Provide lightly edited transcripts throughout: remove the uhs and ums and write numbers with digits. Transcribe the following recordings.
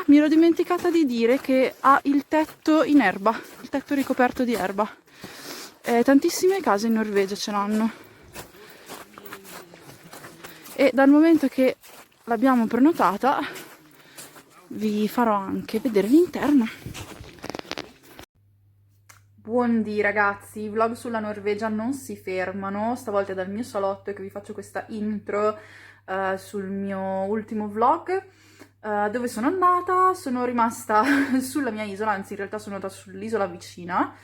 Ah, mi ero dimenticata di dire che ha il tetto in erba, il tetto ricoperto di erba. Tantissime case in Norvegia ce l'hanno. E dal momento che l'abbiamo prenotata vi farò anche vedere l'interno. Buondì ragazzi, i vlog sulla Norvegia non si fermano, stavolta è dal mio salotto che vi faccio questa intro sul mio ultimo vlog. Dove sono andata? Sono rimasta sulla mia isola, anzi in realtà sono andata sull'isola vicina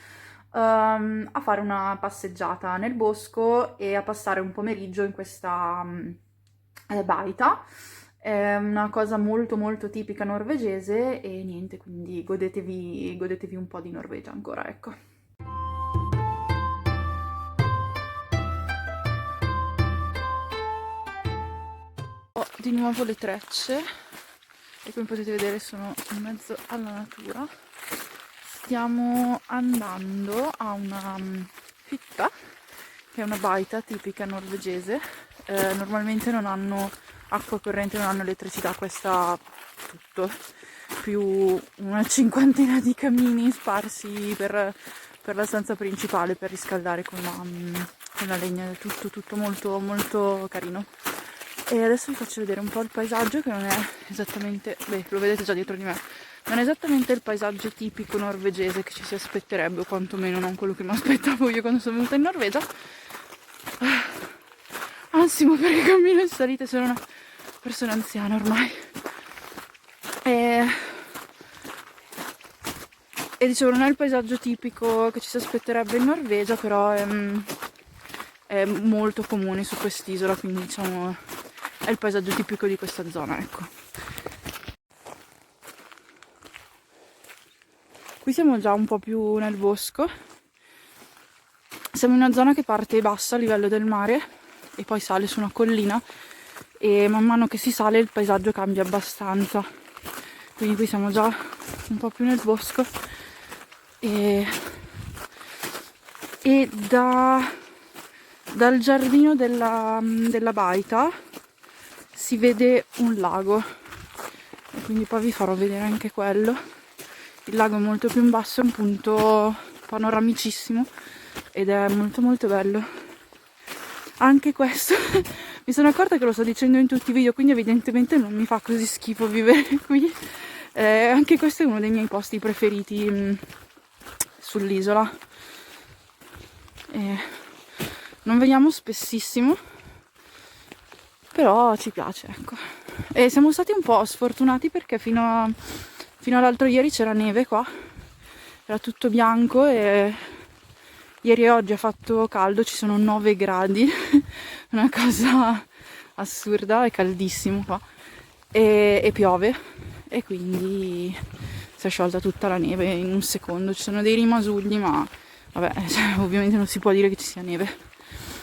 a fare una passeggiata nel bosco e a passare un pomeriggio in questa baita. È una cosa molto molto tipica norvegese e niente, quindi godetevi un po' di Norvegia ancora, ecco. Ho di nuovo le trecce e come potete vedere sono in mezzo alla natura. Stiamo andando a una fitta, che è una baita tipica norvegese. Normalmente non hanno acqua corrente, non hanno elettricità, questa tutto, più una cinquantina di camini sparsi per la stanza principale per riscaldare con la legna, tutto molto molto carino. E adesso vi faccio vedere un po' il paesaggio, che non è esattamente, beh, lo vedete già dietro di me, non è esattamente il paesaggio tipico norvegese che ci si aspetterebbe, o quantomeno non quello che mi aspettavo io quando sono venuta in Norvegia. Ansimo perché cammino in salita, sono una persona anziana ormai. E dicevo, non è il paesaggio tipico che ci si aspetterebbe in Norvegia, però è molto comune su quest'isola, quindi diciamo è il paesaggio tipico di questa zona, ecco. Qui siamo già un po' più nel bosco. Siamo in una zona che parte bassa a livello del mare e poi sale su una collina, e man mano che si sale il paesaggio cambia abbastanza. Quindi qui siamo già un po' più nel bosco e dal giardino della baita si vede un lago, e quindi poi vi farò vedere anche quello. Il lago è molto più in basso, è un punto panoramicissimo ed è molto molto bello. Anche questo mi sono accorta che lo sto dicendo in tutti i video, quindi evidentemente non mi fa così schifo vivere qui. Anche questo è uno dei miei posti preferiti sull'isola. Non veniamo spessissimo, però ci piace, ecco. E siamo stati un po' sfortunati perché fino all'altro ieri c'era neve qua, era tutto bianco, e ieri e oggi ha fatto caldo, ci sono 9 gradi, una cosa assurda, è caldissimo qua, e piove, e quindi si è sciolta tutta la neve in un secondo. Ci sono dei rimasugli, ma vabbè, cioè, ovviamente non si può dire che ci sia neve.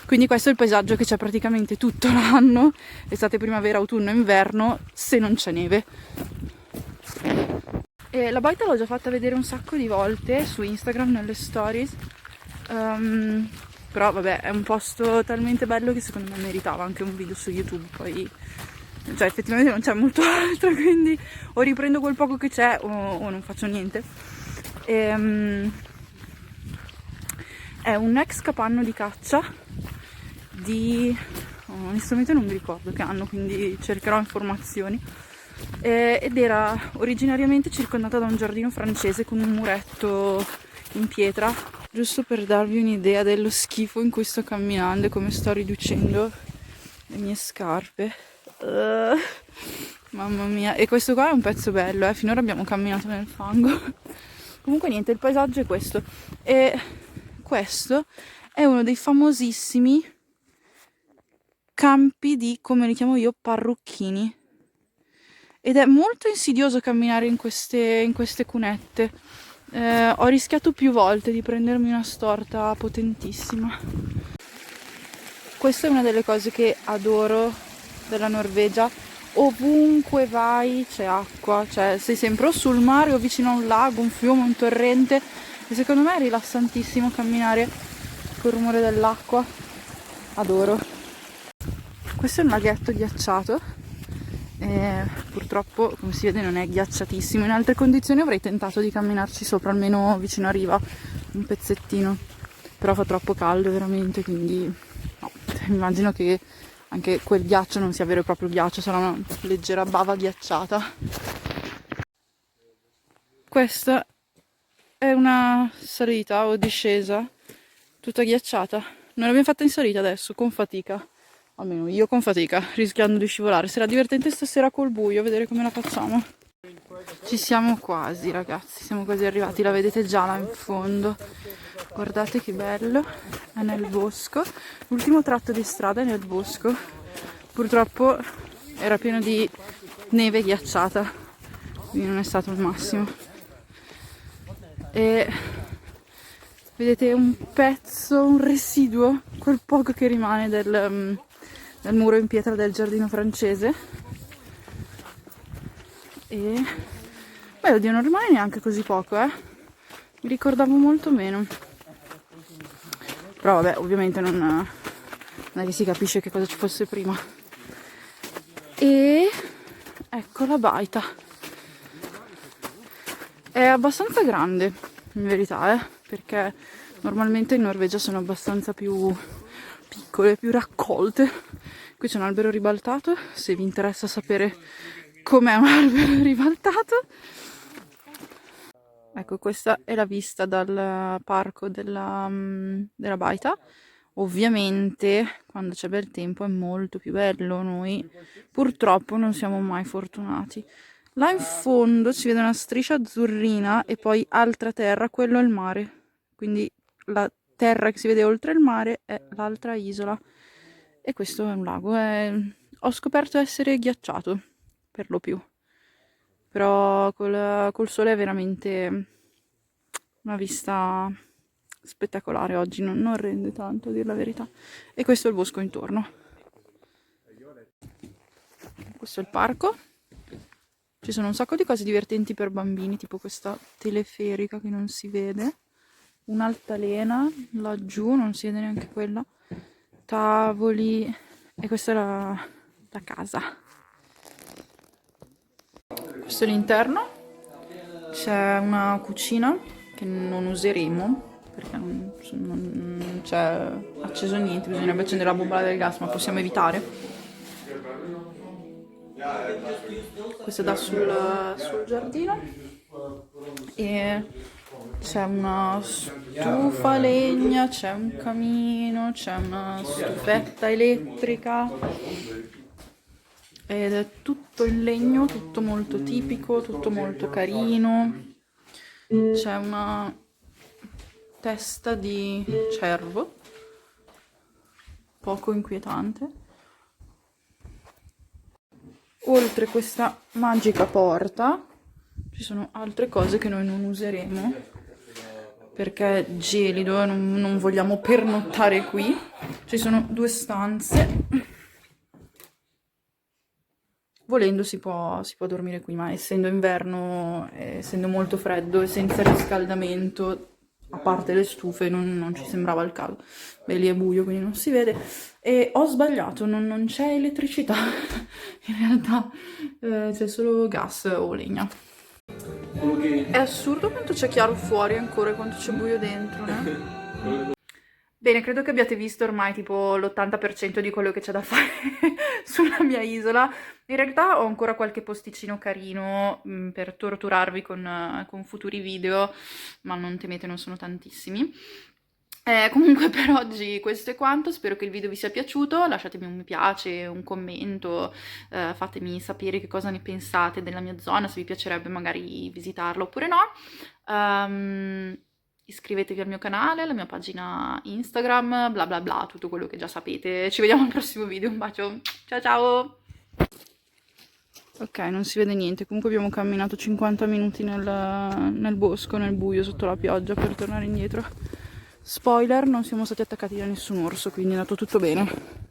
Quindi questo è il paesaggio che c'è praticamente tutto l'anno, estate, primavera, autunno, inverno, se non c'è neve. E la baita l'ho già fatta vedere un sacco di volte su Instagram nelle stories, però vabbè, è un posto talmente bello che secondo me meritava anche un video su YouTube. Poi, cioè, effettivamente non c'è molto altro, quindi o riprendo quel poco che c'è o non faccio niente. È un ex capanno di caccia onestamente non mi ricordo che anno, quindi cercherò informazioni. Ed era originariamente circondata da un giardino francese con un muretto in pietra. Giusto per darvi un'idea dello schifo in cui sto camminando e come sto riducendo le mie scarpe. Mamma mia. E questo qua è un pezzo bello, finora abbiamo camminato nel fango. Comunque niente, il paesaggio è questo, e questo è uno dei famosissimi campi di, come li chiamo io, parrucchini. Ed è molto insidioso camminare in queste cunette. Ho rischiato più volte di prendermi una storta potentissima. Questa è una delle cose che adoro della Norvegia. Ovunque vai c'è acqua, cioè sei sempre o sul mare o vicino a un lago, un fiume, un torrente, e secondo me è rilassantissimo camminare col rumore dell'acqua. Adoro. Questo è un laghetto ghiacciato, e purtroppo, come si vede, non è ghiacciatissimo. In altre condizioni avrei tentato di camminarci sopra, almeno vicino a riva, un pezzettino, però fa troppo caldo veramente, quindi no. Immagino che anche quel ghiaccio non sia vero e proprio ghiaccio, sarà una leggera bava ghiacciata. Questa è una salita o discesa tutta ghiacciata. Noi l'abbiamo fatta in salita adesso, con fatica. Almeno io con fatica, rischiando di scivolare. Sarà divertente stasera col buio, vedere come la facciamo. Ci siamo quasi, ragazzi, siamo quasi arrivati. La vedete già là in fondo. Guardate che bello, è nel bosco. L'ultimo tratto di strada è nel bosco. Purtroppo era pieno di neve ghiacciata, quindi non è stato il massimo. E vedete un pezzo, un residuo, quel poco che rimane del muro in pietra del giardino francese. E beh, oddio, non rimane neanche così poco, mi ricordavo molto meno. Però vabbè, ovviamente non è che si capisce che cosa ci fosse prima. E ecco la baita. È abbastanza grande, in verità, perché normalmente in Norvegia sono abbastanza più piccole, più raccolte. Qui c'è un albero ribaltato, se vi interessa sapere com'è un albero ribaltato. Ecco, questa è la vista dal parco della baita. Ovviamente quando c'è bel tempo è molto più bello, noi purtroppo non siamo mai fortunati. Là in fondo si vede una striscia azzurrina e poi altra terra, quello è il mare. Quindi la terra che si vede oltre il mare è l'altra isola. E questo è un lago. Ho scoperto essere ghiacciato, per lo più. Però col sole è veramente una vista spettacolare oggi, non rende tanto, a dir la verità. E questo è il bosco intorno. Questo è il parco. Ci sono un sacco di cose divertenti per bambini, tipo questa teleferica che non si vede, un'altalena laggiù, non si vede neanche quella, tavoli, e questa è la casa. Questo è l'interno, c'è una cucina che non useremo perché non c'è acceso niente, bisognerebbe accendere la bombola del gas, ma possiamo evitare. Questo dà sul giardino e c'è una stufa a legna, c'è un camino, c'è una stufetta elettrica ed è tutto in legno, tutto molto tipico, tutto molto carino. C'è una testa di cervo, poco inquietante. Oltre questa magica porta ci sono altre cose che noi non useremo perché è gelido e non vogliamo pernottare qui. Ci sono 2 stanze. Volendo si può dormire qui, ma essendo inverno, essendo molto freddo e senza riscaldamento, a parte le stufe, non ci sembrava il caso. Beh, lì è buio, quindi non si vede. E ho sbagliato, non c'è elettricità. In realtà c'è solo gas o legna. È assurdo quanto c'è chiaro fuori ancora e quanto c'è buio dentro, né? Bene, credo che abbiate visto ormai tipo l'80% di quello che c'è da fare sulla mia isola. In realtà ho ancora qualche posticino carino per torturarvi con futuri video, ma non temete, non sono tantissimi. Comunque per oggi questo è quanto, spero che il video vi sia piaciuto, lasciatemi un mi piace, un commento, fatemi sapere che cosa ne pensate della mia zona, se vi piacerebbe magari visitarla oppure no. Iscrivetevi al mio canale, alla mia pagina Instagram, bla bla bla, tutto quello che già sapete. Ci vediamo al prossimo video, un bacio, ciao ciao! Ok, non si vede niente, comunque abbiamo camminato 50 minuti nel bosco, nel buio, sotto la pioggia per tornare indietro. Spoiler, non siamo stati attaccati da nessun orso, quindi è andato tutto bene.